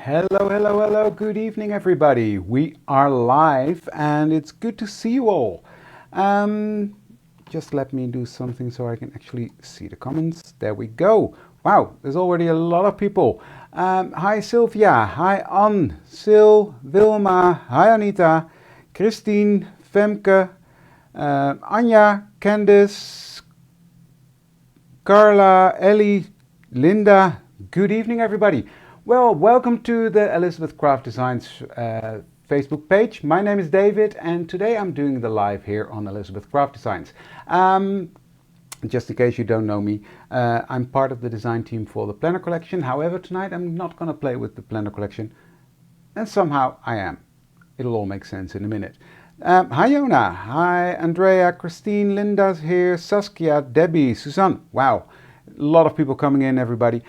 Hello, hello, hello. Good evening, everybody. We are live and it's good to see you all. Um, just let me do something so I can actually see the comments. There we go. Wow, there's already a lot of people. Hi, Sylvia. Hi, Ann. Sil, Wilma. Hi, Anita. Christine, Femke, Anja, Candice, Carla, Ellie, Linda. Good evening, everybody. Well, welcome to the Elizabeth Craft Designs Facebook page. My name is David and today I'm doing the live here on Elizabeth Craft Designs. Just in case you don't know me, I'm part of the design team for the planner collection. However, tonight I'm not going to play with the planner collection, and somehow I am. It'll all make sense in a minute. Hi Jona, hi Andrea, Christine, Linda's here, Saskia, Debbie, Suzanne. Wow, a lot of people coming in, everybody.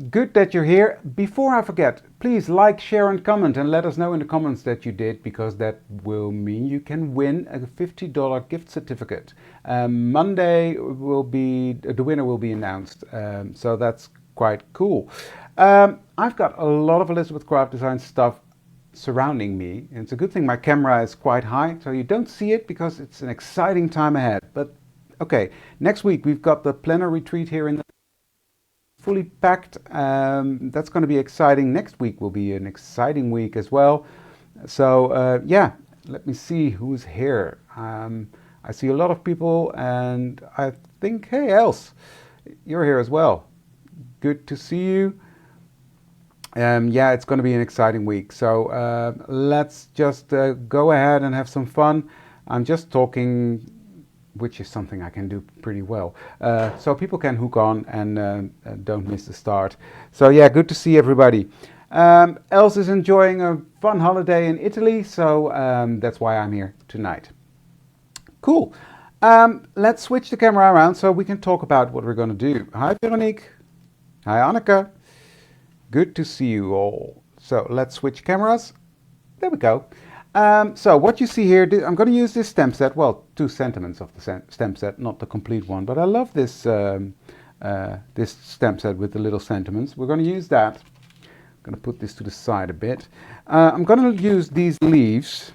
Good that you're here. Before I forget, please like, share and comment and let us know in the comments that you did, because that will mean you can win a $50 gift certificate. Monday will be, the winner will be announced, so that's quite cool. I've got a lot of Elizabeth Craft Design stuff surrounding me, and it's a good thing my camera is quite high so you don't see it, because it's an exciting time ahead. But okay, next week we've got the planner retreat here in the fully packed. That's going to be exciting. Next week will be an exciting week as well. So yeah, let me see who's here. I see a lot of people, and I think, hey, Els, you're here as well. Good to see you. Yeah, it's going to be an exciting week. So let's just go ahead and have some fun. I'm just talking, which is something I can do pretty well. So people can hook on and don't miss the start. So yeah, good to see everybody. Els is enjoying a fun holiday in Italy, so that's why I'm here tonight. Cool. Let's switch the camera around so we can talk about what we're going to do. Hi Veronique. Hi Anneke. Good to see you all. So let's switch cameras. There we go. So what you see here, I'm going to use this stamp set, well, 2 sentiments of the stamp set, not the complete one, but I love this, this stamp set with the little sentiments. We're going to use that. I'm going to put this to the side a bit. I'm going to use these leaves.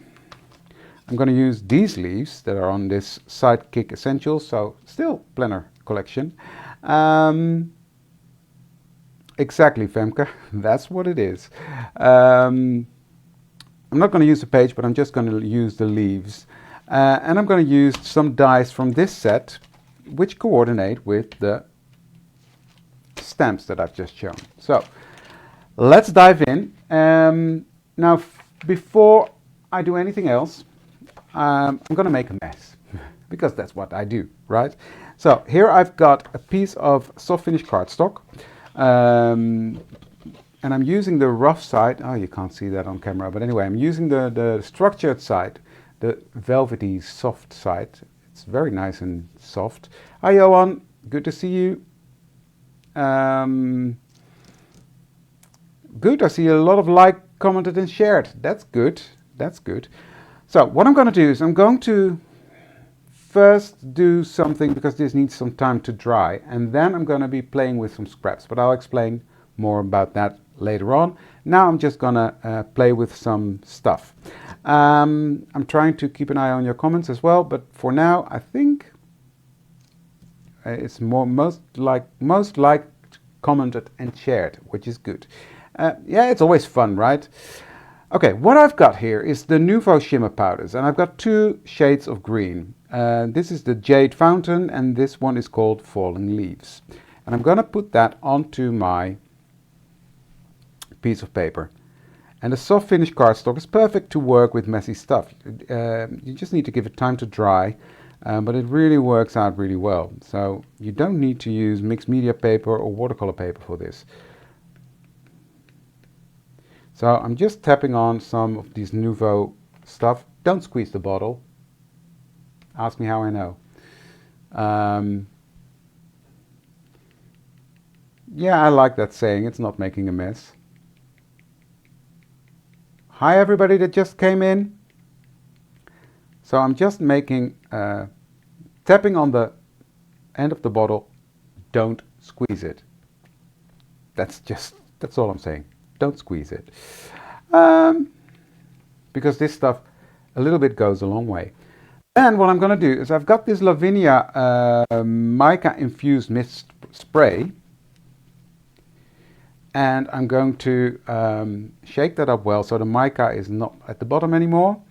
I'm going to use these leaves that are on this Sidekick Essentials, so still planner collection. Exactly, Femke, that's what it is. I'm not going to use the page, but I'm just going to use the leaves. And I'm going to use some dies from this set, which coordinate with the stamps that I've just shown. So let's dive in. Now, before I do anything else, I'm going to make a mess, because that's what I do, right? So here I've got a piece of soft finish cardstock. And I'm using the rough side. Oh, you can't see that on camera, but anyway, I'm using the structured side, the velvety soft side. It's very nice and soft. Hi Johan, good to see you. Good, I see a lot of like, commented and shared. That's good, that's good. So what I'm going to do is I'm going to first do something, because this needs some time to dry, and then I'm going to be playing with some scraps, but I'll explain more about that later on. Now I'm just gonna play with some stuff. I'm trying to keep an eye on your comments as well, but for now I think it's most liked, commented and shared, which is good. Yeah, it's always fun, right? Okay, what I've got here is the Nouveau shimmer powders, and I've got 2 shades of green. This is the Jade Fountain, and this one is called Falling Leaves. And I'm gonna put that onto my piece of paper. And the soft finish cardstock is perfect to work with messy stuff. You just need to give it time to dry, but it really works out really well. So you don't need to use mixed media paper or watercolor paper for this. So I'm just tapping on some of these Nouveau stuff. Don't squeeze the bottle. Ask me how I know. Yeah, I like that saying, it's not making a mess. Hi everybody that just came in. So I'm just making, tapping on the end of the bottle, don't squeeze it. That's all I'm saying. don't squeeze it. Because this stuff, a little bit goes a long way. Then what I'm going to do is I've got this Lavinia mica infused mist spray. And I'm going to shake that up well so the mica is not at the bottom anymore.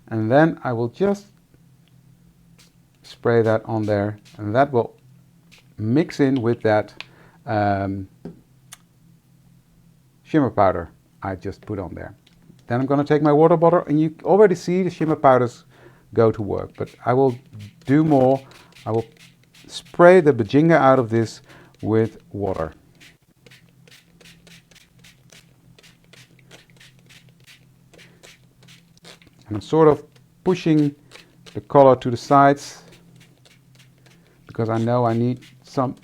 And then I will just spray that on there, and that will mix in with that shimmer powder I just put on there. Then I'm going to take my water bottle, and you already see the shimmer powders go to work, but I will do more. I will spray the bajinga out of this with water. And I'm sort of pushing the color to the sides because I know I need some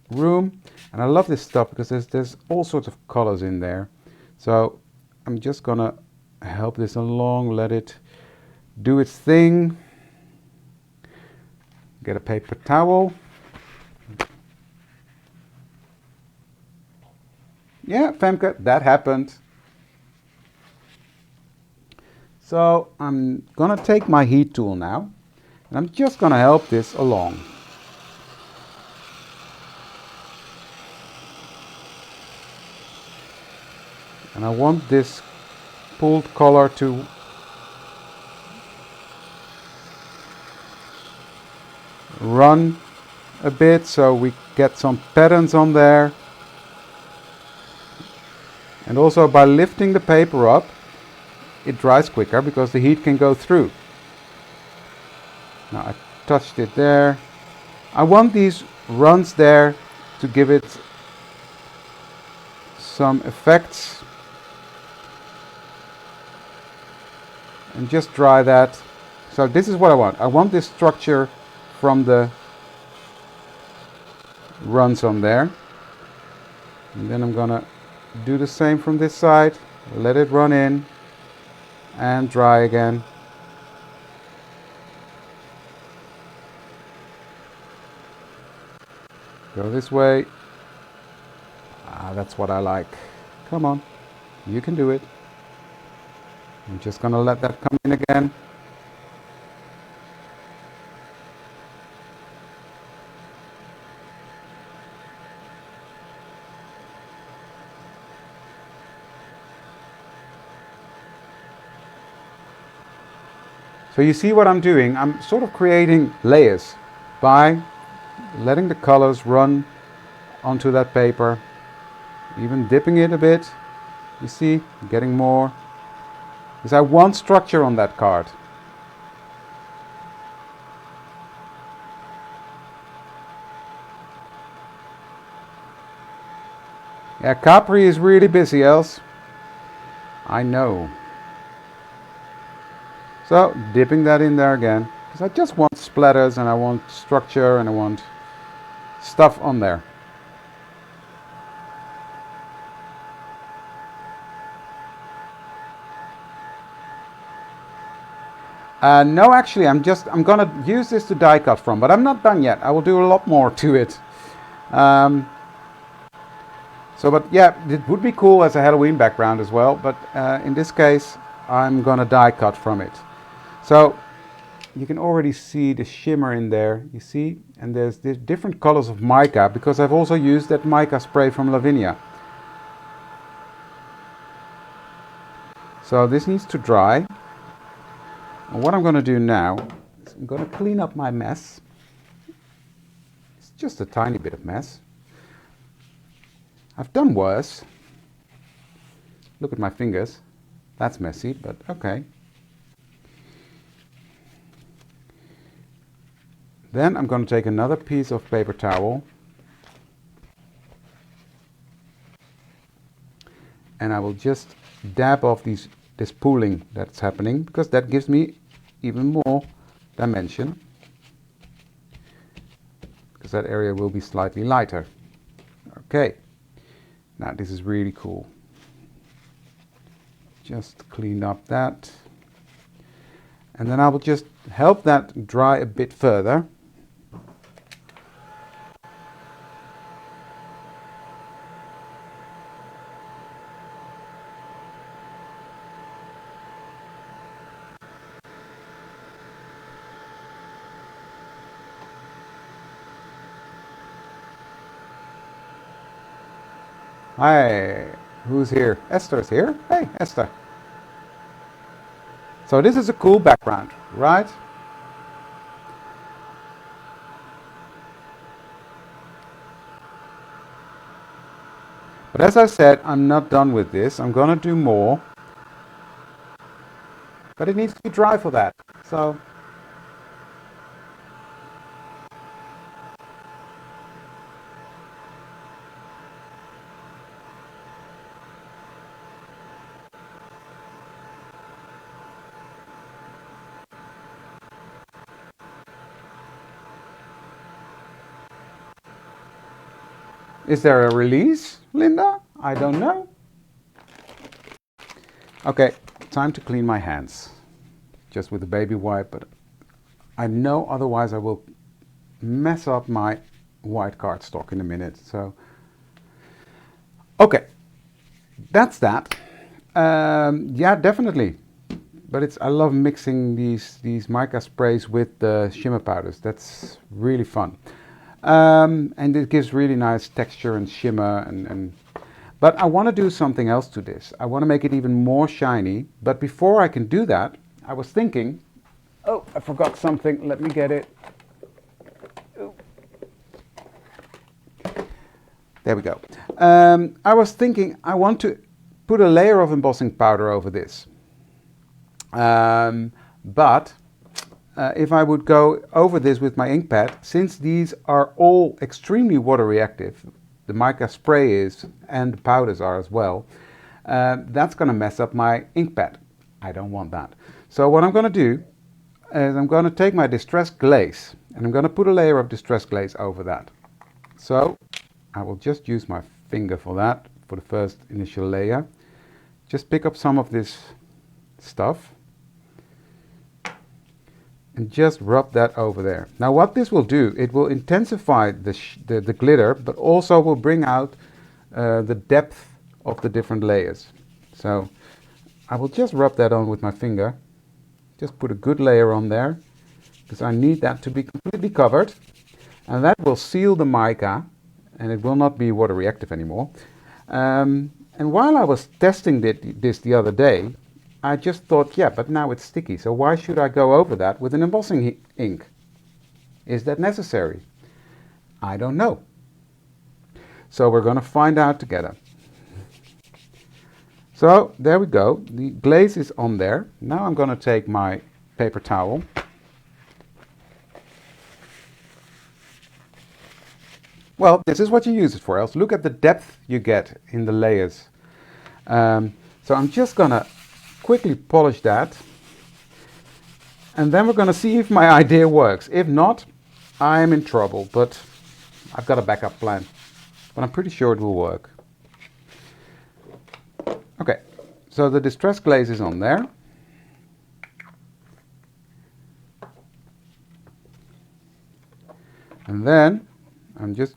room. And I love this stuff because there's all sorts of colors in there. So I'm just gonna help this along, let it do its thing. Get a paper towel. Yeah, Femke, that happened. So I'm gonna take my heat tool now, and I'm just gonna help this along. And I want this pulled color to run a bit so we get some patterns on there. And also by lifting the paper up, it dries quicker because the heat can go through. Now I touched it there. I want these runs there to give it some effects. And just dry that. So this is what I want. I want this structure from the runs on there. And then I'm gonna do the same from this side. Let it run in and dry again. Go this way. That's what I like. Come on, you can do it. I'm just gonna let that come in again. So you see what I'm doing? I'm sort of creating layers by letting the colors run onto that paper, even dipping it a bit. You see, getting more. Because I want structure on that card. Yeah, Capri is really busy, else. I know. So, dipping that in there again, because I just want splatters and I want structure and I want stuff on there. No, actually, I'm gonna use this to die cut from, but I'm not done yet. I will do a lot more to it. But yeah, it would be cool as a Halloween background as well, but in this case, I'm gonna die cut from it. So you can already see the shimmer in there, you see? And there's different colors of mica, because I've also used that mica spray from Lavinia. So this needs to dry. And what I'm going to do now is I'm going to clean up my mess. It's just a tiny bit of mess. I've done worse. Look at my fingers. That's messy, but okay. Then I'm going to take another piece of paper towel and I will just dab off this pooling that's happening, because that gives me even more dimension, because that area will be slightly lighter. Okay, now this is really cool. Just clean up that, and then I will just help that dry a bit further. Hi, who's here? Esther's here. Hey, Esther. So this is a cool background, right? But as I said, I'm not done with this. I'm gonna do more, but it needs to be dry for that. So is there a release, Linda? I don't know. Okay, time to clean my hands. Just with a baby wipe, but I know otherwise I will mess up my white cardstock in a minute. So, okay, that's that. Yeah, definitely. But I love mixing these mica sprays with the shimmer powders. That's really fun. And it gives really nice texture and shimmer but I want to do something else to this. I want to make it even more shiny. But before I can do that, I was thinking, oh, I forgot something. Let me get it. Ooh. There we go. I was thinking I want to put a layer of embossing powder over this. But if I would go over this with my ink pad, since these are all extremely water reactive, the mica spray is and the powders are as well, that's going to mess up my ink pad. I don't want that. So what I'm going to do is I'm going to take my distressed glaze and I'm going to put a layer of distressed glaze over that. So I will just use my finger for that, for the first initial layer. Just pick up some of this stuff and just rub that over there. Now what this will do, it will intensify the glitter, but also will bring out the depth of the different layers. So I will just rub that on with my finger. Just put a good layer on there, because I need that to be completely covered. And that will seal the mica, and it will not be water reactive anymore. And while I was testing this the other day, I just thought, yeah, but now it's sticky, so why should I go over that with an embossing ink? Is that necessary? I don't know. So we're going to find out together. So there we go. The glaze is on there. Now I'm going to take my paper towel. Well, this is what you use it for, else look at the depth you get in the layers. So I'm just going to quickly polish that, and then we're going to see if my idea works. If not, I'm in trouble, but I've got a backup plan. But I'm pretty sure it will work. Okay, so the distress glaze is on there. And then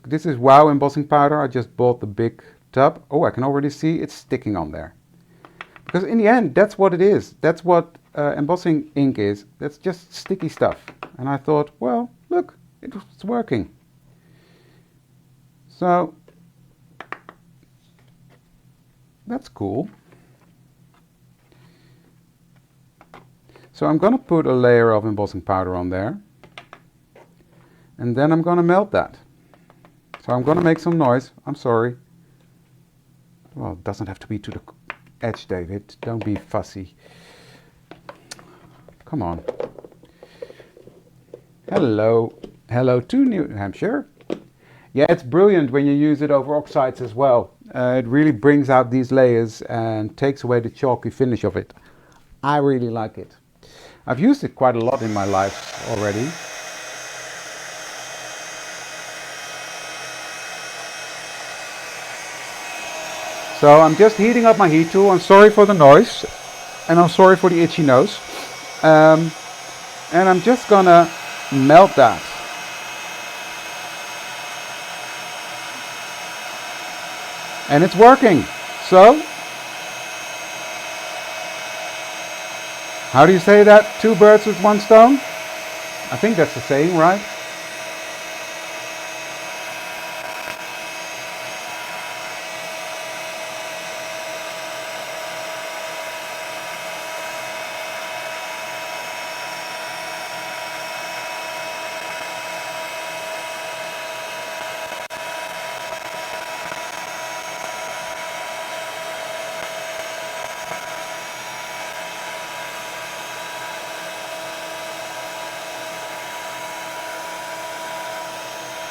this is Wow embossing powder. I just bought the big tub. Oh, I can already see it's sticking on there. Because in the end, that's what it is. That's what embossing ink is. That's just sticky stuff. And I thought, well, look, it's working. So that's cool. So I'm going to put a layer of embossing powder on there. And then I'm going to melt that. So I'm going to make some noise. I'm sorry. Well, it doesn't have to be to the edge, David. Don't be fussy. Come on. Hello. Hello to New Hampshire. Yeah, it's brilliant when you use it over oxides as well. It really brings out these layers and takes away the chalky finish of it. I really like it. I've used it quite a lot in my life already. So I'm just heating up my heat tool. I'm sorry for the noise, and I'm sorry for the itchy nose. And I'm just gonna melt that. And it's working. So, how do you say that? Two birds with one stone? I think that's the saying, right?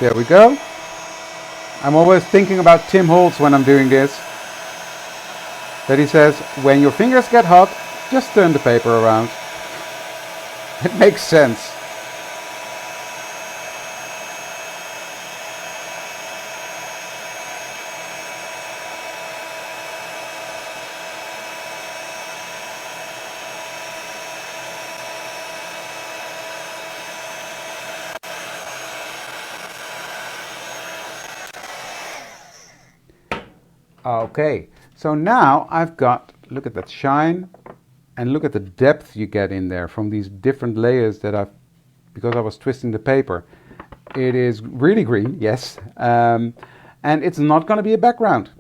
There we go. I'm always thinking about Tim Holtz when I'm doing this. That he says, when your fingers get hot, just turn the paper around. It makes sense. Okay, so now I've got, look at that shine, and look at the depth you get in there from these different layers that I've, because I was twisting the paper. It is really green, yes, and it's not going to be a background.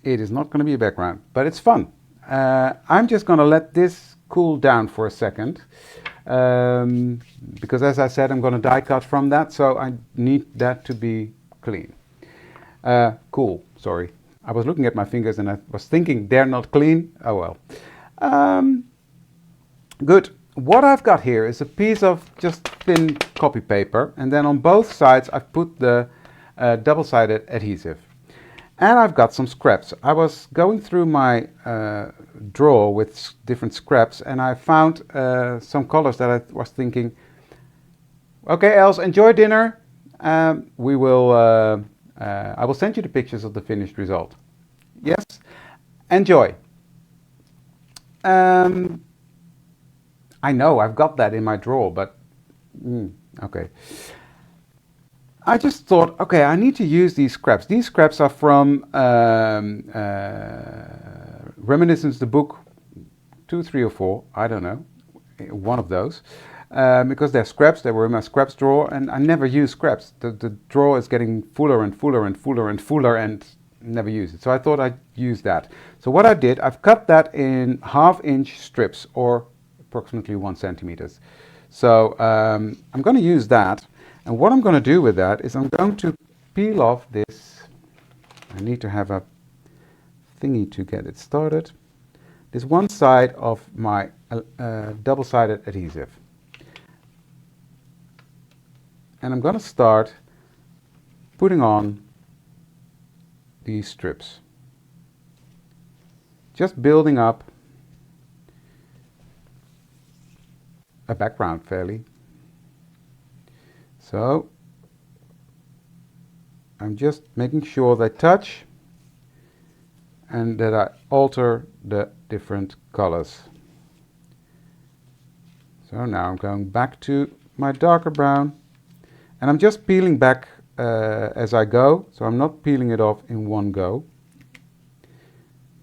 It is not going to be a background, but it's fun. I'm just going to let this cool down for a second, because as I said, I'm going to die cut from that, so I need that to be clean. Cool, sorry. I was looking at my fingers and I was thinking they're not clean. Oh well. Good. What I've got here is a piece of just thin copy paper, and then on both sides I've put the double-sided adhesive. And I've got some scraps. I was going through my drawer with different scraps, and I found some colors that I was thinking, okay, Els, enjoy dinner. We will... I will send you the pictures of the finished result. Yes, enjoy. I know I've got that in my drawer, but okay. I just thought, okay, I need to use these scraps. These scraps are from Reminiscence, the book 2, 3, or 4. I don't know, one of those. Because they're scraps, they were in my scraps drawer, and I never use scraps. The drawer is getting fuller and fuller and fuller and fuller, and never use it. So I thought I'd use that. So what I did, I've cut that in 1/2-inch strips, or approximately 1 centimeter. So I'm going to use that, and what I'm going to do with that is I'm going to peel off this. I need to have a thingy to get it started. This one side of my double-sided adhesive. And I'm going to start putting on these strips. Just building up a background fairly. So I'm just making sure they touch and that I alter the different colors. So now I'm going back to my darker brown. And I'm just peeling back as I go, so I'm not peeling it off in one go,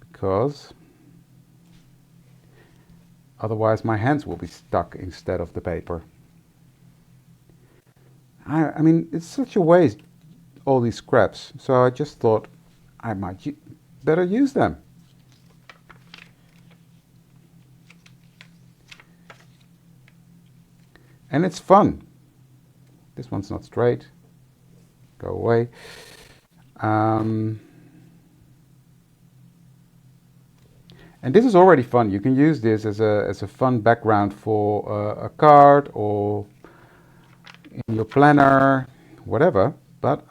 because otherwise my hands will be stuck instead of the paper. I mean, it's such a waste, all these scraps, so I just thought I might better use them. And it's fun. This one's not straight. Go away. And this is already fun. You can use this as a fun background for a card or in your planner, whatever. But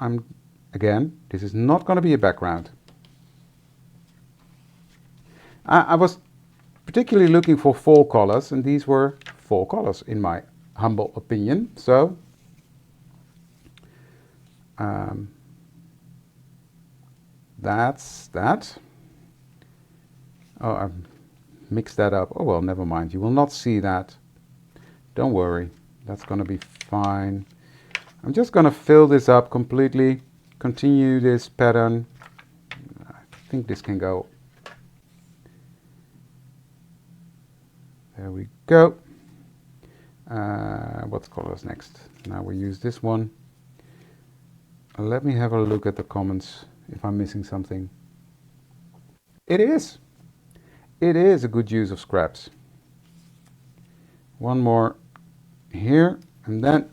again, this is not going to be a background. I was particularly looking for fall colors, and these were fall colors in my humble opinion. So that's that. Oh, I've mixed that up. Oh well, never mind. You will not see that. Don't worry. That's going to be fine. I'm just going to fill this up completely. Continue this pattern. I think this can go. There we go. What color is next? Now we use this one. Let me have a look at the comments if I'm missing something. It is. It is a good use of scraps. One more here, and then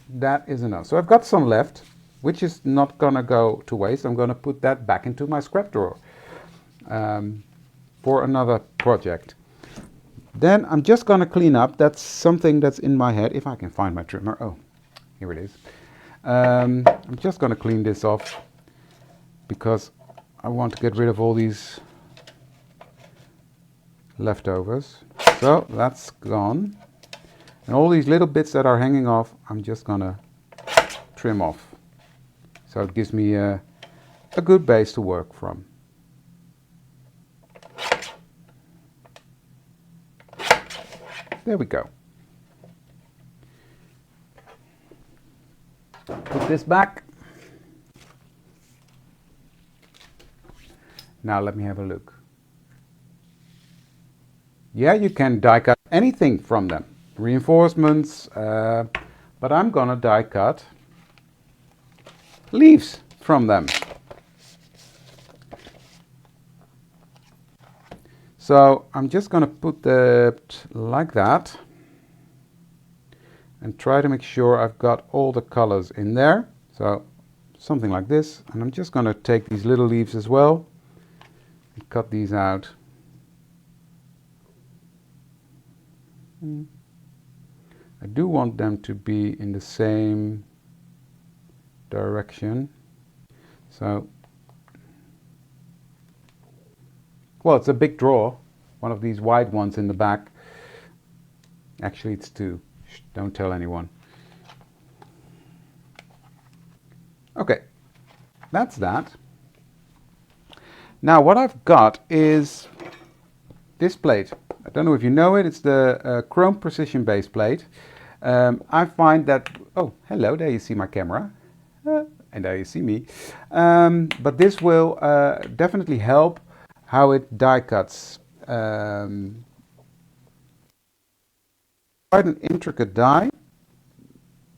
that is enough. So I've got some left, which is not gonna go to waste. I'm gonna put that back into my scrap drawer for another project. Then I'm just gonna clean up. That's something that's in my head. If I can find my trimmer. Oh, here it is. I'm just going to clean this off because I want to get rid of all these leftovers. So that's gone. And all these little bits that are hanging off, I'm just going to trim off. So it gives me a good base to work from. There we go. Put this back. Now let me have a look. Yeah, you can die cut anything from them. Reinforcements, but I'm gonna die cut leaves from them. So I'm just gonna put it like that and try to make sure I've got all the colors in there. So something like this, and I'm just gonna take these little leaves as well and cut these out. I do want them to be in the same direction. So, well, it's a big drawer. One of these wide ones in the back. Actually, it's two. Shh, don't tell anyone. Okay, that's that. Now, what I've got is this plate. I don't know if you know it. It's the chrome precision base plate. I find that, oh, hello, there you see my camera. And there you see me. But this will definitely help how it die cuts. Quite an intricate die.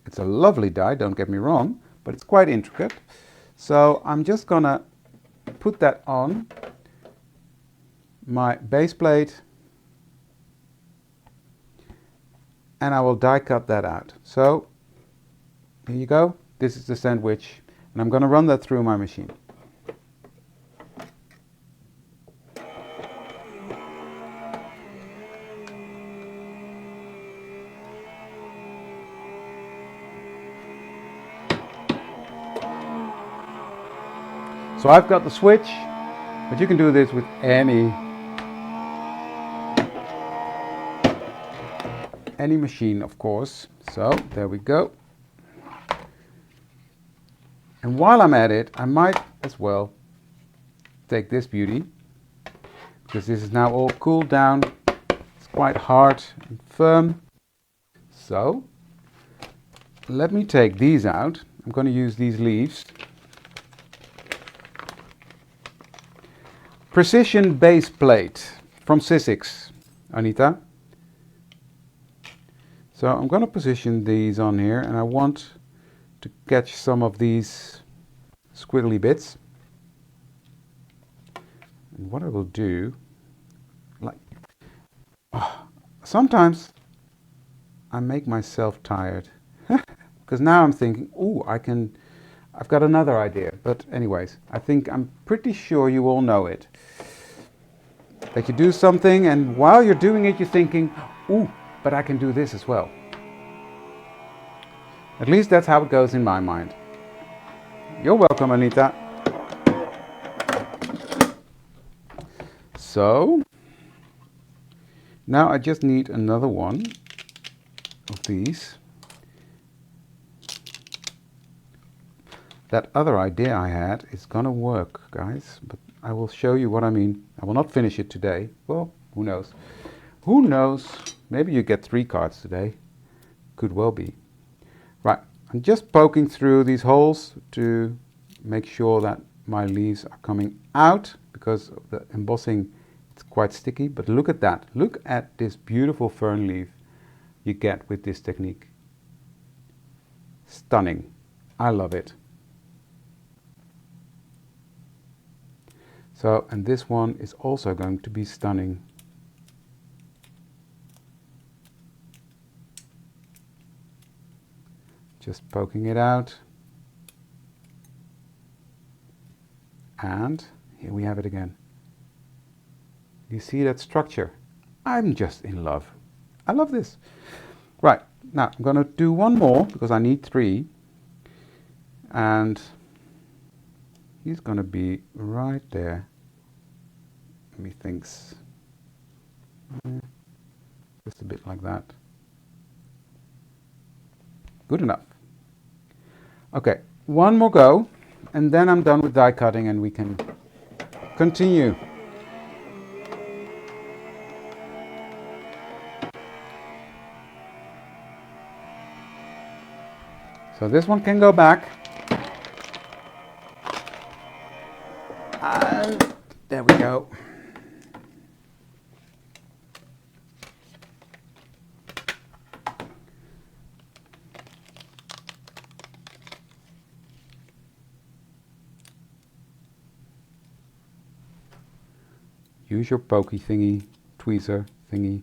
It's a lovely die, don't get me wrong, but it's quite intricate. So I'm just gonna put that on my base plate and I will die cut that out. So here you go. This is the sandwich, and I'm going to run that through my machine. So I've got the switch, but you can do this with any machine, of course. So there we go. And while I'm at it, I might as well take this beauty, because this is now all cooled down. It's quite hard and firm. So let me take these out. I'm going to use these leaves. Precision base plate from Sidekick, Anita. So I'm going to position these on here, and I want to catch some of these squiggly bits. And what I will do, like, sometimes I make myself tired because now I'm thinking, ooh, I've got another idea. But anyways, I'm pretty sure you all know it. That you do something, and while you're doing it, you're thinking, ooh, but I can do this as well. At least that's how it goes in my mind. You're welcome, Anita. So, now I just need another one of these. That other idea I had is gonna work, guys, but I will show you what I mean. I will not finish it today. Well, who knows? Who knows? Maybe you get 3 cards today. Could well be. Right, I'm just poking through these holes to make sure that my leaves are coming out, because of the embossing, it's quite sticky. But look at that. Look at this beautiful fern leaf you get with this technique. Stunning. I love it. So, and this one is also going to be stunning. Just poking it out. And here we have it again. You see that structure? I'm just in love. I love this. Right, now I'm going to do one more because I need 3. and he's going to be right there. Methinks just a bit like that. Good enough. Okay, one more go, and then I'm done with die cutting and we can continue. So this one can go back. And there we go. Use your pokey thingy, tweezer thingy.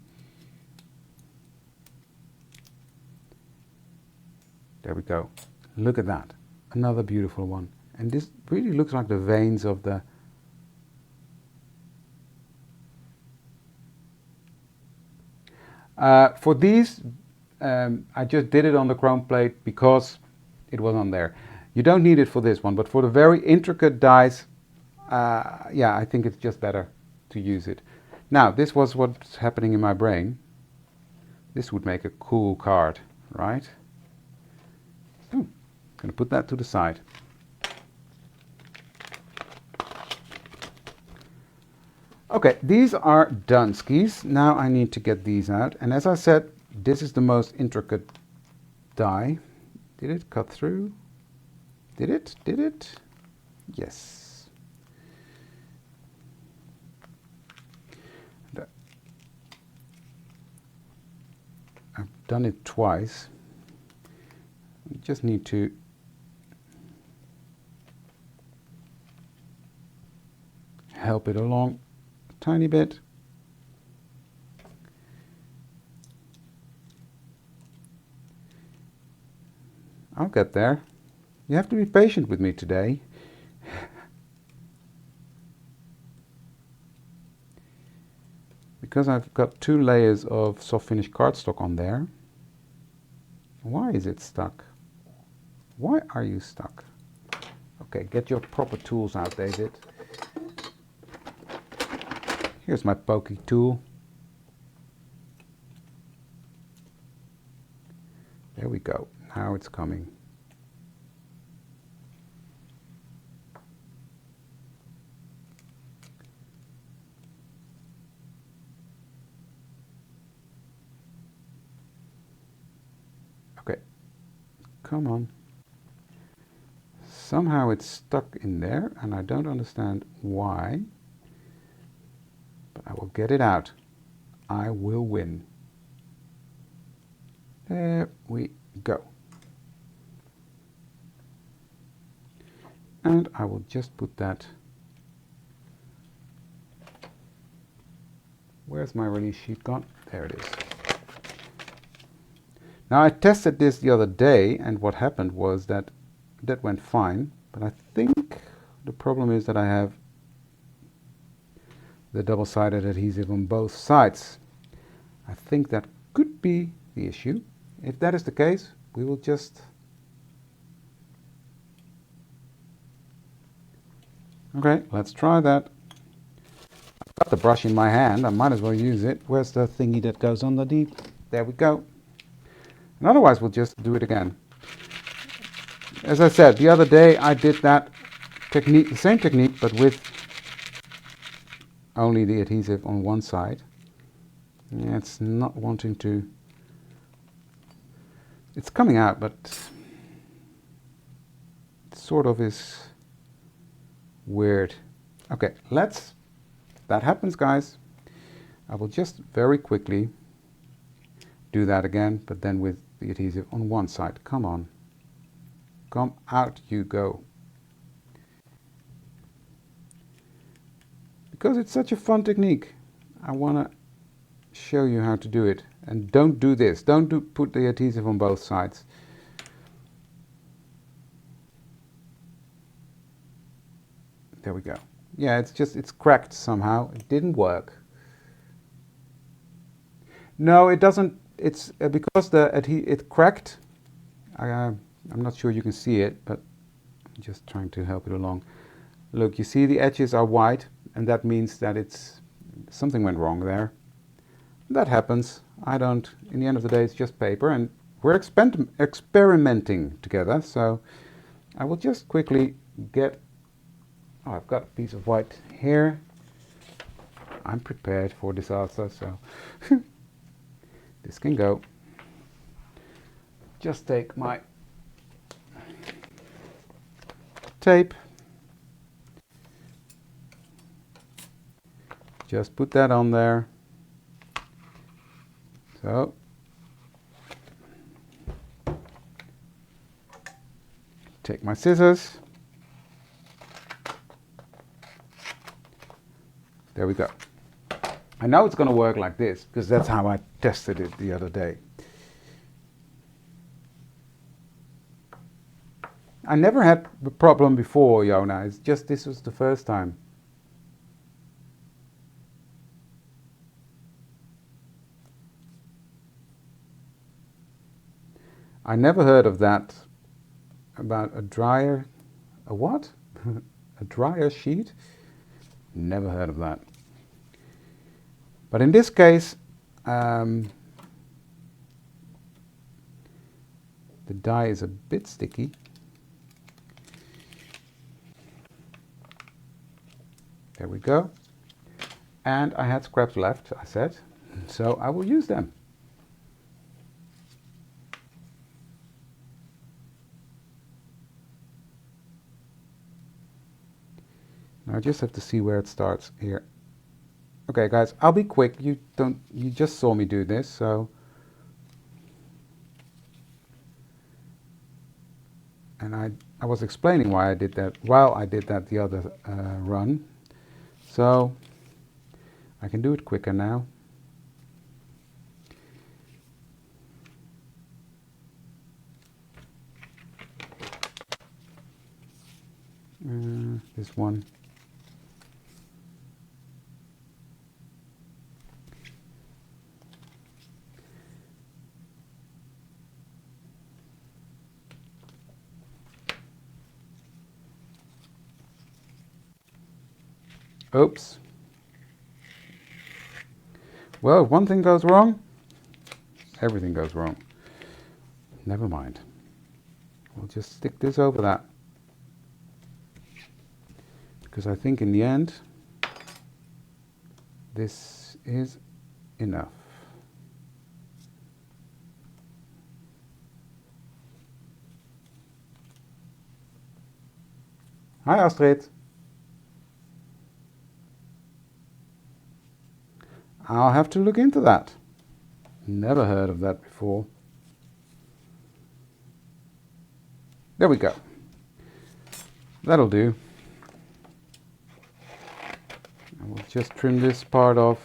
There we go. Look at that. Another beautiful one. And this really looks like the veins of the... for these, I just did it on the chrome plate because it was on there. You don't need it for this one, but for the very intricate dies, yeah, I think it's just better to use it. Now, this was what's happening in my brain. This would make a cool card, right? I'm going to put that to the side. Okay, these are done skis. Now I need to get these out. And as I said, this is the most intricate die. Did it cut through? Did it? Did it? Yes. I've done it twice. You just need to help it along a tiny bit. I'll get there. You have to be patient with me today. Because I've got 2 layers of soft finish cardstock on there. Why is it stuck? Why are you stuck? Okay, get your proper tools out, David. Here's my pokey tool. There we go. Now it's coming. Okay, come on. Somehow it's stuck in there and I don't understand why, but I will get it out. I will win. There we go. And I will just put that. Where's my release sheet gone? There it is. Now I tested this the other day and what happened was that went fine, but I think the problem is that I have the double-sided adhesive on both sides. I think that could be the issue. If that is the case, we will just... Okay, let's try that. I've got the brush in my hand, I might as well use it. Where's the thingy that goes on the deep? There we go. And otherwise we'll just do it again. As I said, the other day I did that technique, the same technique, but with only the adhesive on one side. Yeah, it's not wanting to... It's coming out, but it sort of is weird. Okay, that happens, guys. I will just very quickly do that again, but then with the adhesive on one side. Come on. Come out you go. Because it's such a fun technique, I want to show you how to do it. And don't do this. Don't put the adhesive on both sides. There we go. Yeah, it's cracked somehow. It didn't work. No, it doesn't. It's because it cracked. I'm not sure you can see it, but Just trying to help it along. Look, you see the edges are white, and that means that something went wrong there. That happens. In the end of the day, it's just paper, and we're experimenting together. So I will just quickly I've got a piece of white here. I'm prepared for disaster, so this can go. Just take my tape. Just put that on there. So take my scissors. There we go. I know it's going to work like this because that's how I tested it the other day. I never had the problem before, Jona. It's just this was the first time. I never heard of that about a dryer. A what? A dryer sheet? Never heard of that. But in this case, the dye is a bit sticky. There we go. And I had scraps left, I said, so I will use them. Now I just have to see where it starts here. Okay guys, I'll be quick. You just saw me do this, so. And I was explaining why I did that while I did that the other run. So I can do it quicker now. This one. Oops. Well, if one thing goes wrong, everything goes wrong. Never mind. We'll just stick this over that. Because I think in the end, this is enough. Hi Astrid. I'll have to look into that. Never heard of that before. There we go. That'll do. I will just trim this part off.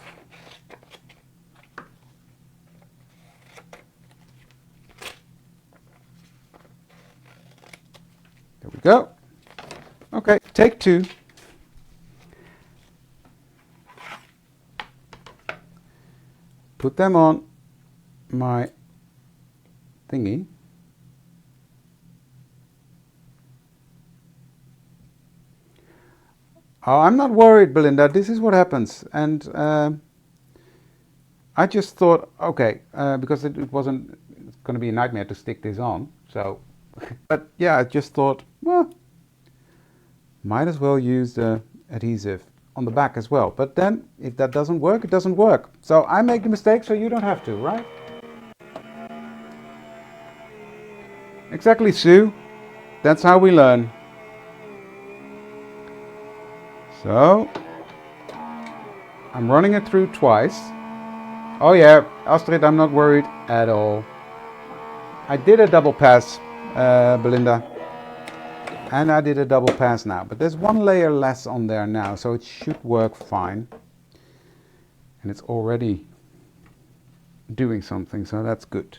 There we go. Okay, take two. Put them on my thingy. Oh, I'm not worried, Belinda. This is what happens. And I just thought, okay, because it wasn't going to be a nightmare to stick this on. So, but yeah, I just thought, well, might as well use the adhesive on the back as well. But then, if that doesn't work, it doesn't work. So I make the mistake so you don't have to, right? Exactly, Sue. That's how we learn. So, I'm running it through twice. Oh yeah, Astrid, I'm not worried at all. I did a double pass, Belinda. And I did a double pass now. But there's one layer less on there now, so it should work fine. And it's already doing something, so that's good.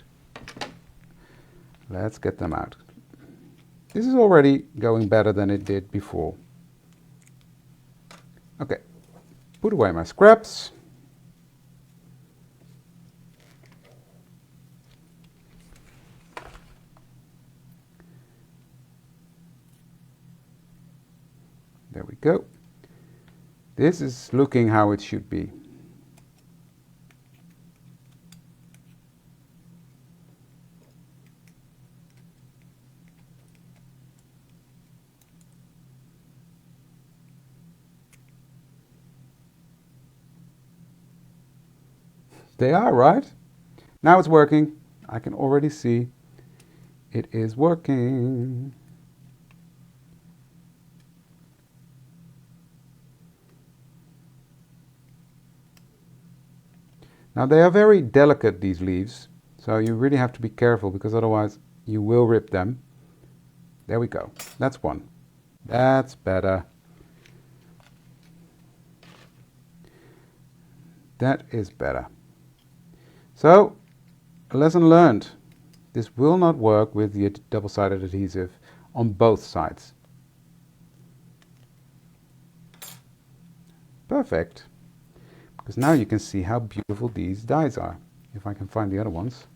Let's get them out. This is already going better than it did before. Okay, put away my scraps. go. This is looking how it should be. They are, right? Now it's working. I can already see it is working. Now they are very delicate, these leaves, so you really have to be careful because otherwise you will rip them. There we go. That's one. That's better. That is better. So, a lesson learned. This will not work with the double-sided adhesive on both sides. Perfect. Because now you can see how beautiful these dies are. If I can find the other ones.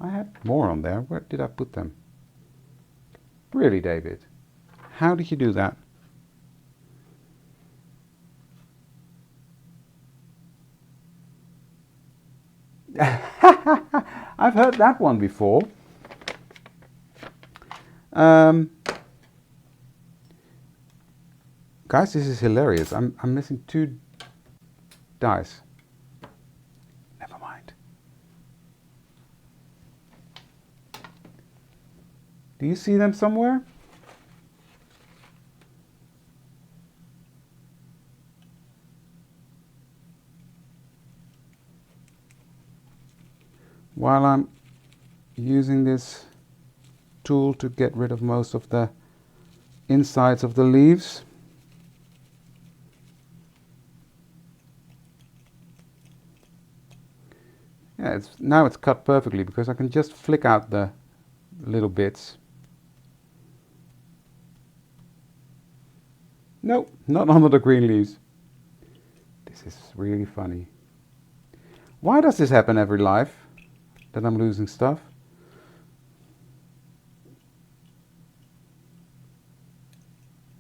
I had more on there. Where did I put them? Really, David? How did you do that? I've heard that one before. Guys, this is hilarious. I'm missing 2 dice. Never mind. Do you see them somewhere? While I'm using this tool to get rid of most of the insides of the leaves. Yeah, now it's cut perfectly because I can just flick out the little bits. Nope, not under the green leaves. This is really funny. Why does this happen every life? That I'm losing stuff?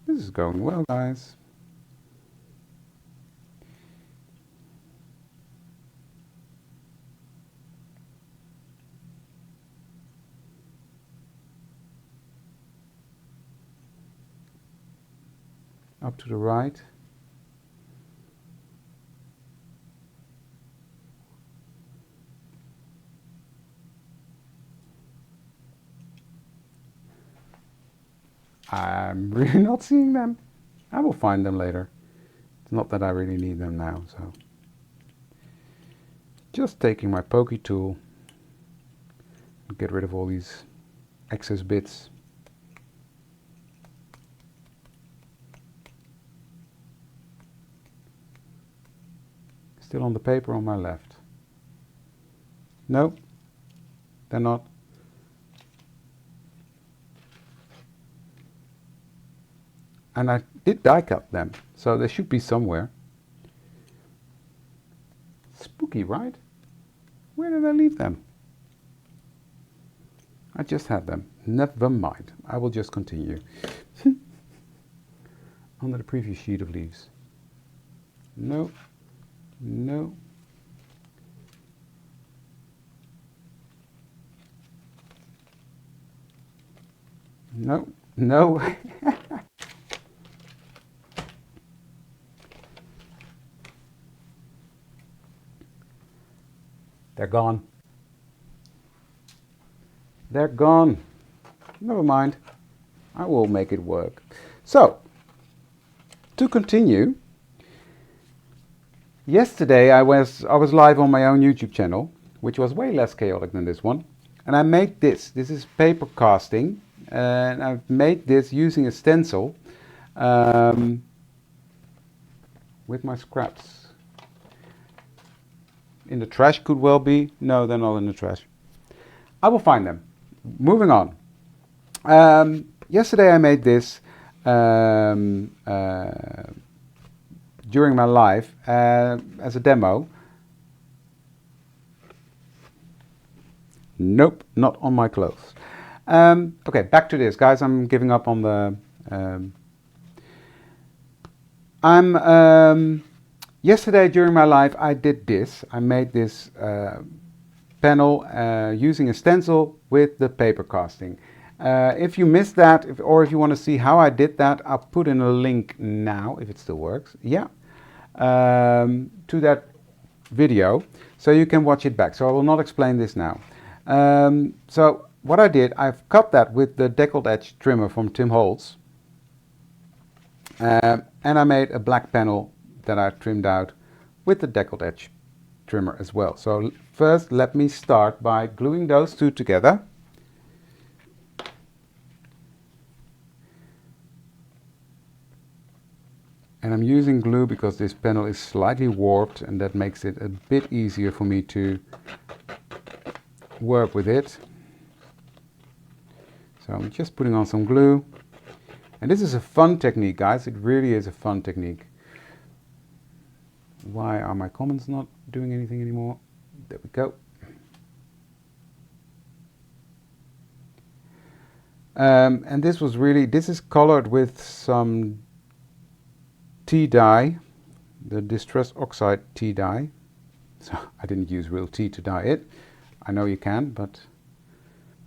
This is going well, guys. Up to the right. I'm really not seeing them. I will find them later. It's not that I really need them now, so. Just taking my pokey tool and get rid of all these excess bits. Still on the paper on my left. No, they're not. And I did die cut them, so they should be somewhere. Spooky, right? Where did I leave them? I just had them. Never mind. I will just continue. Under the previous sheet of leaves. No. No. No. No. They're gone. They're gone. Never mind. I will make it work. So, to continue, yesterday I was live on my own YouTube channel, which was way less chaotic than this one. And I made this. This is paper casting. And I've made this using a stencil with my scraps. In the trash could well be. No, they're not in the trash. I will find them. Moving on. Yesterday I made this during my live as a demo. Nope, not on my clothes. Okay, back to this, guys. I'm giving up on the Yesterday during my live I did this. I made this panel using a stencil with the paper casting. If you missed that, or if you want to see how I did that, I'll put in a link now, if it still works, yeah, to that video, so you can watch it back. So I will not explain this now. So what I did, I've cut that with the deckled edge trimmer from Tim Holtz, and I made a black panel that I trimmed out with the deckled edge trimmer as well. So first let me start by gluing those two together. And I'm using glue because this panel is slightly warped, and that makes it a bit easier for me to work with it. So I'm just putting on some glue. And this is a fun technique, guys. It really is a fun technique. Why are my comments not doing anything anymore? There we go. And this is colored with some tea dye, the Distress Oxide tea dye. So I didn't use real tea to dye it. I know you can, but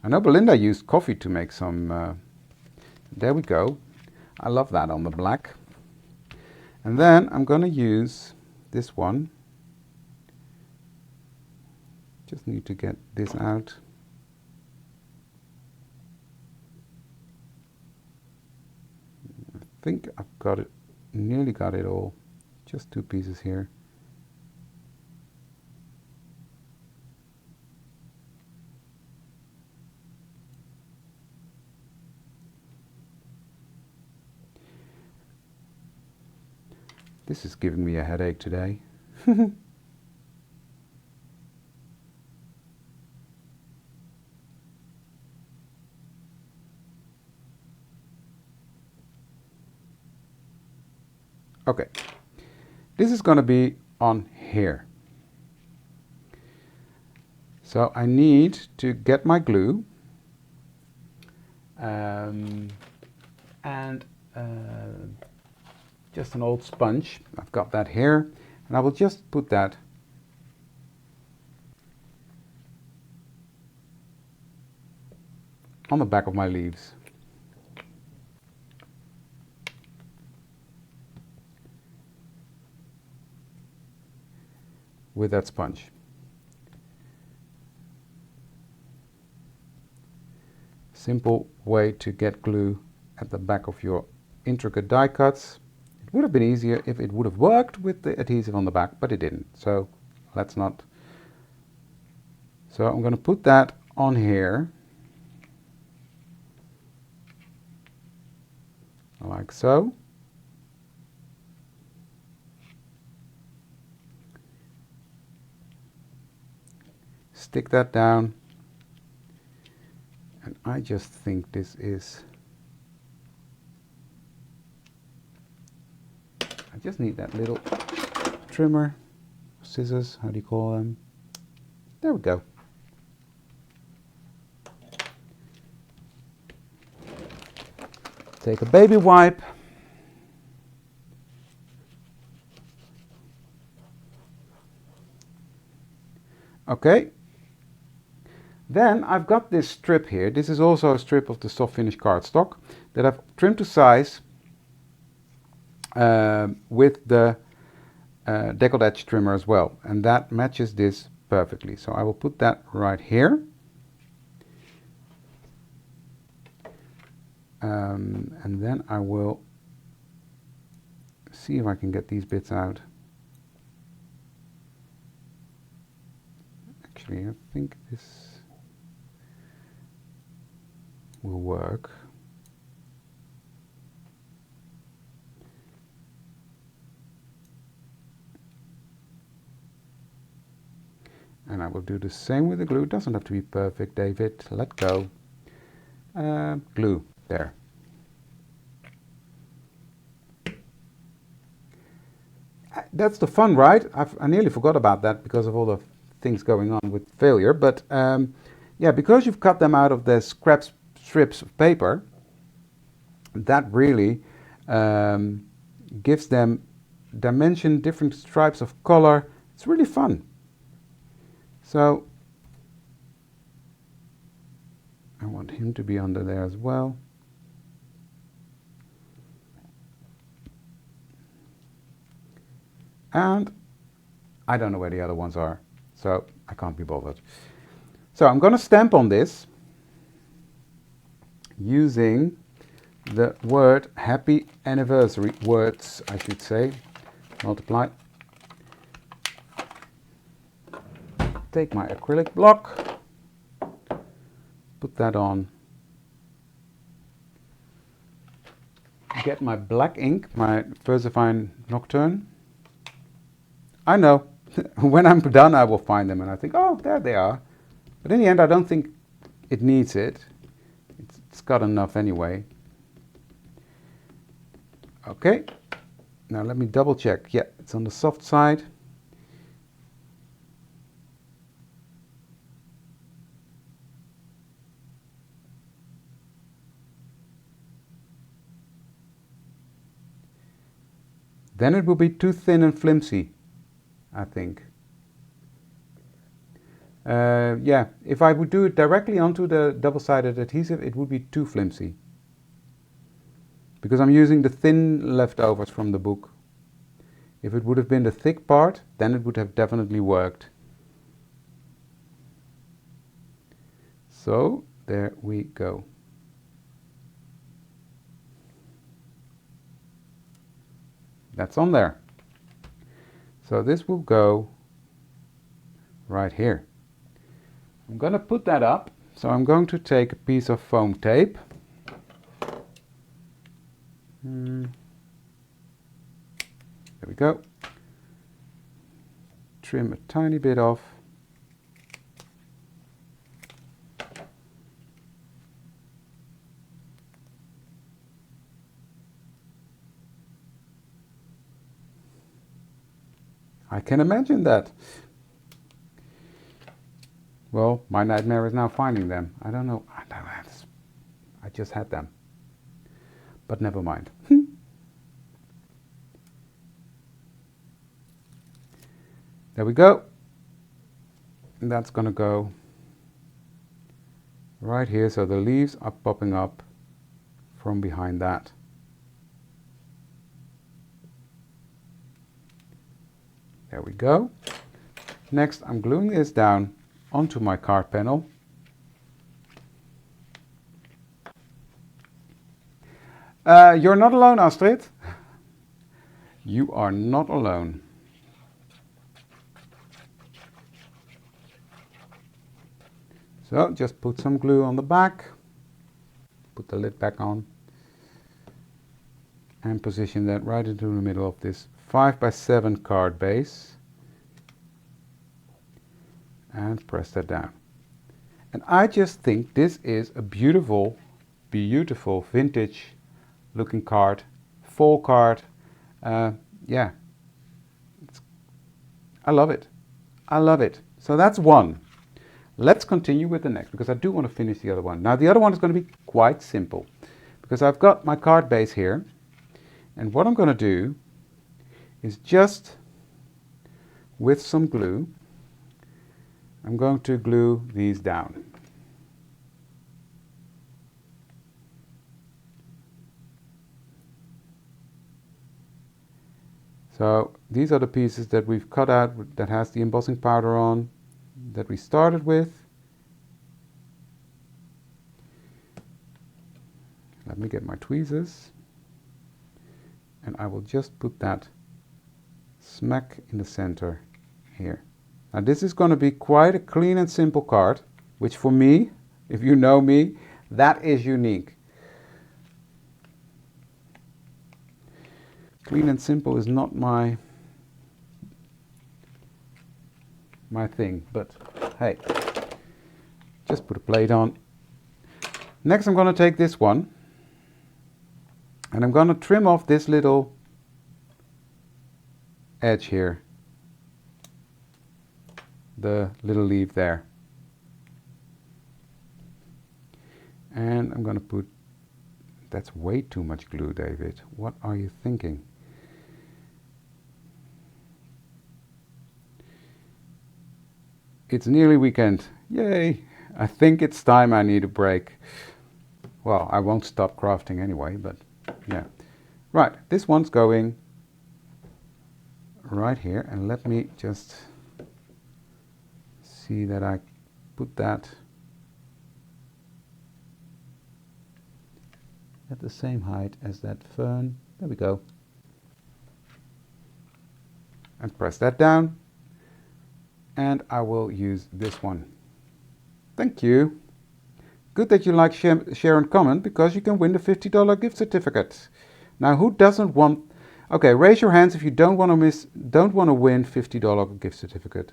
I know Belinda used coffee to make some. There we go. I love that on the black. And then I'm going to use this one. Just need to get this out. I think I've got it, nearly got it all. Just two pieces here. This is giving me a headache today. Okay, this is going to be on here. So I need to get my glue and just an old sponge. I've got that here, and I will just put that on the back of my leaves. With that sponge. Simple way to get glue at the back of your intricate die cuts. It would have been easier if it would have worked with the adhesive on the back, but it didn't. So let's not. So I'm going to put that on here. Like so. Stick that down, and I just think this is, I just need that little trimmer, scissors, how do you call them? There we go. Take a baby wipe. Okay. Then I've got this strip here. This is also a strip of the soft finish cardstock that I've trimmed to size with the deckled edge trimmer as well, and that matches this perfectly. So I will put that right here, and then I will see if I can get these bits out. Actually, I think this will work. And I will do the same with the glue. It doesn't have to be perfect, David. Let go. Glue. There. That's the fun, right? I nearly forgot about that because of all the things going on with failure. But yeah, because you've cut them out of the strips of paper, that really gives them dimension, different stripes of color. It's really fun. So I want him to be under there as well. And I don't know where the other ones are, so I can't be bothered. So I'm going to stamp on this using the word happy anniversary, words I should say, multiply. Take my acrylic block, put that on, get my black ink, my Versafine Nocturne. I know, when I'm done I will find them and I think, oh, there they are. But in the end I don't think it needs it. It's got enough anyway. Okay, now let me double check. Yeah, it's on the soft side. Then it will be too thin and flimsy, I think. Yeah, if I would do it directly onto the double-sided adhesive, it would be too flimsy. Because I'm using the thin leftovers from the book. If it would have been the thick part, then it would have definitely worked. So, there we go. That's on there. So this will go right here. I'm going to put that up. So I'm going to take a piece of foam tape. There we go. Trim a tiny bit off. I can imagine that. Well, my nightmare is now finding them. I don't know. I just had them. But never mind. There we go. And that's going to go right here. So the leaves are popping up from behind that. There we go. Next, I'm gluing this down onto my card panel. You're not alone, Astrid. You are not alone. So just put some glue on the back, put the lid back on, and position that right into the middle of this 5x7 card base. And press that down. And I just think this is a beautiful, beautiful vintage looking card, fall card. Yeah, I love it. I love it. So that's one. Let's continue with the next, because I do want to finish the other one. Now the other one is going to be quite simple, because I've got my card base here, and what I'm going to do is just with some glue, I'm going to glue these down. So these are the pieces that we've cut out that has the embossing powder on that we started with. Let me get my tweezers, and I will just put that smack in the center here. Now this is going to be quite a clean and simple card, which for me, if you know me, that is unique. Clean and simple is not my thing, but hey, just put a plate on. Next I'm going to take this one, and I'm going to trim off this little edge here, the little leaf there, and I'm going to put, that's way too much glue, David. What are you thinking? It's nearly weekend. Yay! I think it's time I need a break. Well, I won't stop crafting anyway, but yeah. Right, this one's going right here, and let me just see that I put that at the same height as that fern. There we go. And press that down. And I will use this one. Thank you. Good that you like, share and comment, because you can win the $50 gift certificate. Now, who doesn't want... Okay, raise your hands if you don't want to win $50 gift certificate.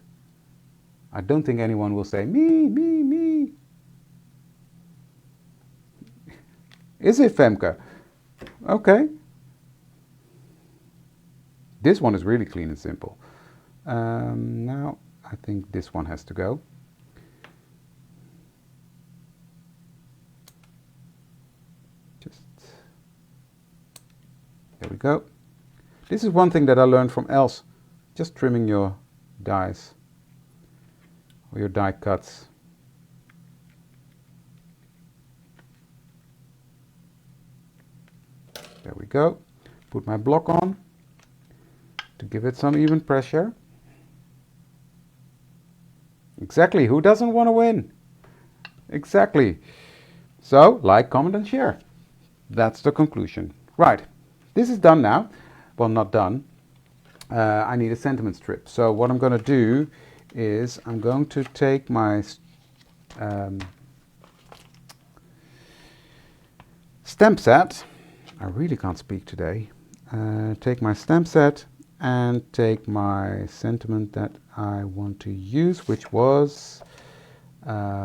I don't think anyone will say, me, me, me. Is it, Femke? Okay. This one is really clean and simple. Now, I think this one has to go. Just, there we go. This is one thing that I learned from Els. Just trimming your dies, or your die cuts. There we go. Put my block on to give it some even pressure. Exactly, who doesn't want to win? Exactly. So, like, comment and share. That's the conclusion. Right, this is done now. Well, not done. I need a sentiment strip. So what I'm going to do is I'm going to take my stamp set. I really can't speak today. Take my stamp set and take my sentiment that I want to use, which was oh,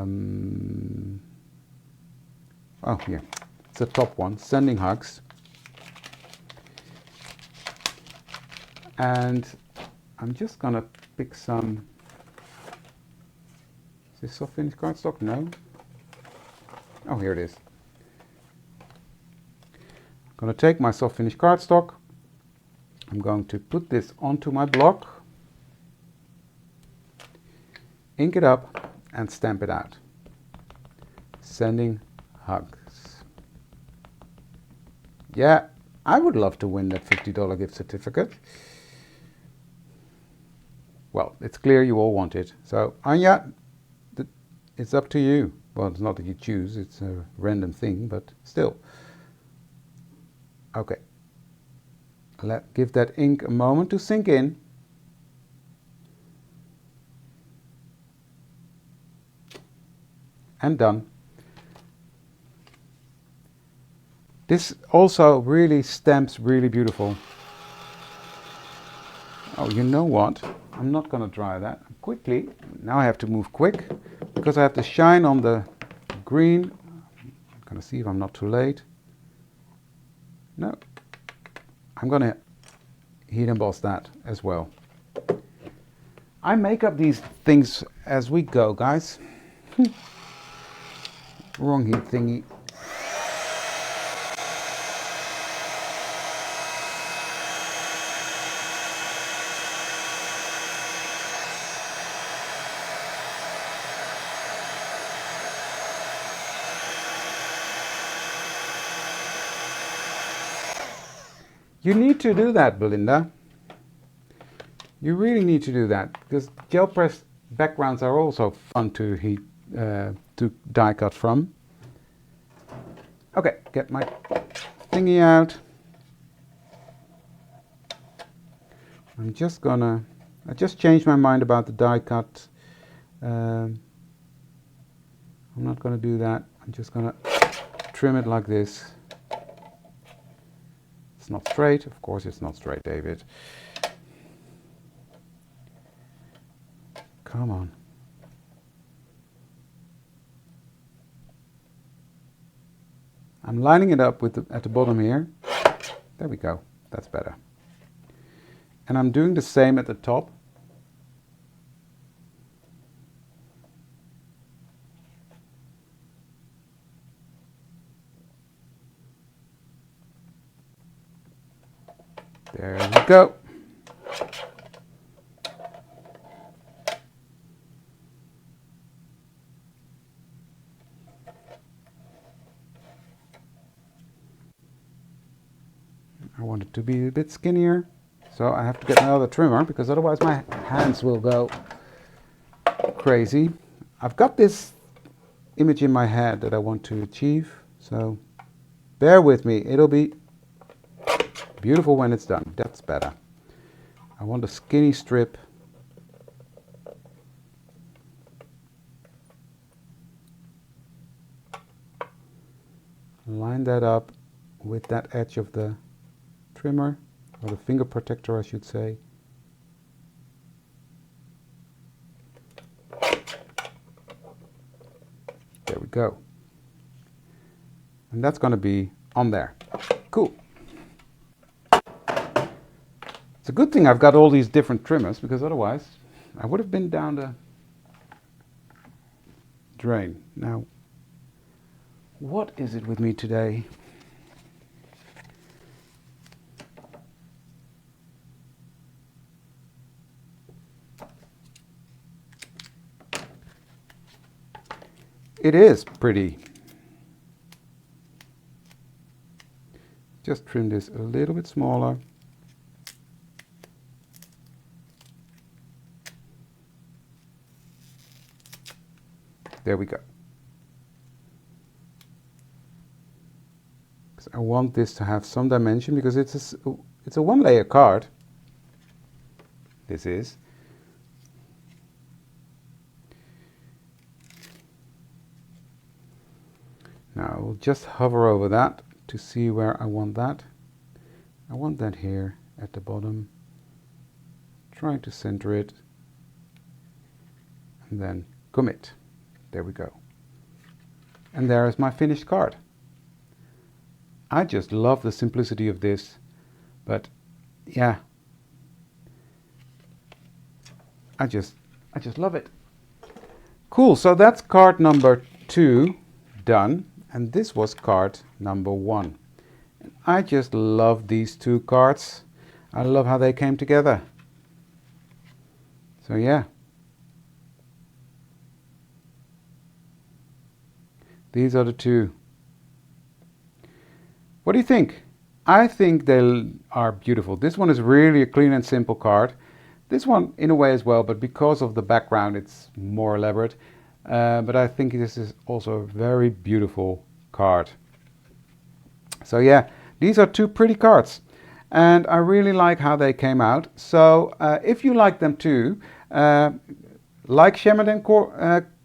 here, it's the top one, sending hugs. And I'm just gonna pick some, is this soft finish cardstock? No. Oh, here it is. I'm gonna take my soft finish cardstock. I'm going to put this onto my block, ink it up, and stamp it out. Sending hugs. Yeah, I would love to win that $50 gift certificate. Well, it's clear you all want it. So, Anja, it's up to you. Well, it's not that you choose, it's a random thing, but still. Okay. Give that ink a moment to sink in. And done. This also really stamps really beautiful. Oh, you know what? I'm not going to dry that quickly. Now I have to move quick because I have to shine on the green. I'm going to see if I'm not too late. No. I'm going to heat emboss that as well. I make up these things as we go, guys. Wrong heat thingy. You need to do that, Belinda. You really need to do that because gel press backgrounds are also fun to heat, to die cut from. Okay, get my thingy out. I just changed my mind about the die cut. I'm not gonna do that. I'm just gonna trim it like this. It's not straight, of course it's not straight, David. Come on. I'm lining it up with at the bottom here. There we go, that's better. And I'm doing the same at the top. There we go. want it to be a bit skinnier. So I have to get another trimmer because otherwise my hands will go crazy. I've got this image in my head that I want to achieve, so bear with me. It'll be beautiful when it's done. That's better. I want a skinny strip. Line that up with that edge of the trimmer, or the finger protector I should say. There we go. And that's going to be on there. Cool. It's a good thing I've got all these different trimmers, because otherwise I would have been down the drain. Now, what is it with me today? It is pretty. Just trim this a little bit smaller. There we go. I want this to have some dimension because it's a one-layer card. This is. Now I will just hover over that to see where I want that. I want that here at the bottom. Trying to center it. And then commit. There we go. And there is my finished card. I just love the simplicity of this, but yeah, I just love it. Cool, so that's card number 2 done, and this was card number 1. And I just love these 2 cards. I love how they came together. So yeah. These are the 2. What do you think? I think they are beautiful. This one is really a clean and simple card. This one in a way as well, but because of the background it's more elaborate. But I think this is also a very beautiful card. So yeah, these are 2 pretty cards. And I really like how they came out. So if you like them too, like, share, and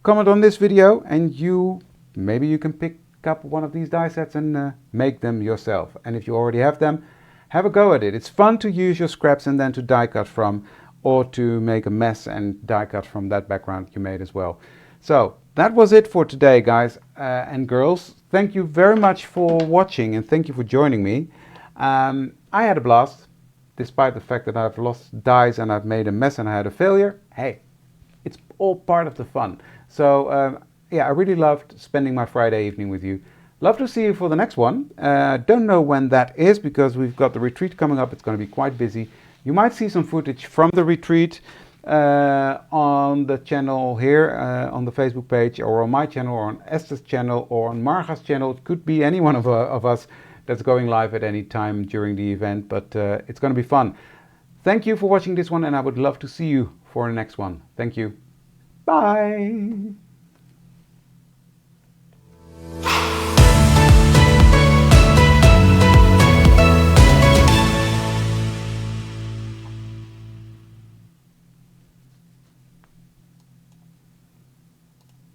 comment on this video, and maybe you can pick up one of these die sets and make them yourself. And if you already have them, have a go at it. It's fun to use your scraps and then to die cut from, or to make a mess and die cut from that background you made as well. So that was it for today, guys and girls. Thank you very much for watching, and thank you for joining me. I had a blast, despite the fact that I've lost dies and I've made a mess and I had a failure. Hey, it's all part of the fun. So yeah, I really loved spending my Friday evening with you. Love to see you for the next one. Don't know when that is because we've got the retreat coming up. It's going to be quite busy. You might see some footage from the retreat on the channel here, on the Facebook page, or on my channel, or on Esther's channel, or on Marga's channel. It could be any one of us that's going live at any time during the event, but it's going to be fun. Thank you for watching this one, and I would love to see you for the next one. Thank you. Bye.